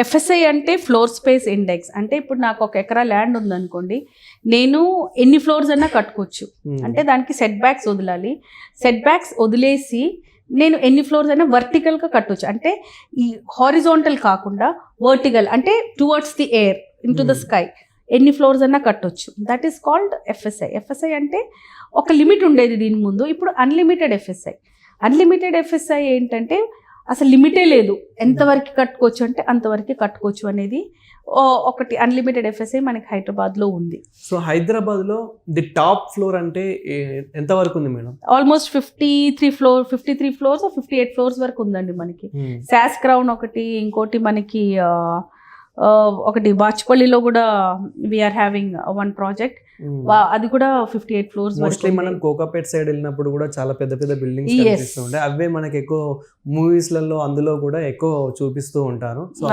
FSI అంటే floor space index. అంటే ఇప్పుడు నాకు 1 ఎకరా ల్యాండ్ ఉందనుకోండి, నేను ఎన్ని ఫ్లోర్స్ అన్నా కట్టుకోవచ్చు. అంటే దానికి సెట్ బ్యాక్స్ వదలాలి. సెట్ బ్యాక్స్ వదిలేసి నేను ఎన్ని ఫ్లోర్స్ అయినా వర్టికల్గా కట్టవచ్చు. అంటే ఈ హారిజాంటల్ కాకుండా వర్టికల్, అంటే towards the air in to the sky ఎన్ని ఫ్లోర్స్ అన్నా కట్టొచ్చు. That is called FSI. FSI అంటే ఒక లిమిట్ ఉండేది దీని ముందు, ఇప్పుడు అన్లిమిటెడ్ ఎఫ్ఎస్ఐ. అన్లిమిటెడ్ ఎఫ్ఎస్ఐ ఏంటంటే అసలు లిమిటే లేదు, ఎంతవరకు కట్టుకోవచ్చు అంటే అంతవరకు కట్టుకోవచ్చు అనేది ఒకటి అన్లిమిటెడ్ ఎఫ్ఎస్ఐ మనకి హైదరాబాద్లో ఉంది. సో హైదరాబాద్లో ది టాప్ ఫ్లోర్ అంటే ఎంతవరకు ఉంది మేడం? ఆల్మోస్ట్ 53 ఫ్లోర్స్ 58 ఫ్లోర్స్ వరకు ఉందండి మనకి. శాస్ క్రౌన్ ఒకటి, ఇంకోటి మనకి ఒకటి బాచ్పల్లిలో కూడా వీఆర్ హ్యావింగ్ 1 ప్రాజెక్ట్, అది కూడా 58 ఫ్లోర్స్. మోస్ట్లీ మనం కోకాపేట్ సైడ్ వెళ్ళినప్పుడు కూడా చాలా పెద్ద పెద్ద బిల్డింగ్స్ కనిపిస్తూ ఉంటాయి. అవే మనకి ఎక్కువ మూవీస్లలో అందులో కూడా ఎక్కువ చూపిస్తూ ఉంటారు. సో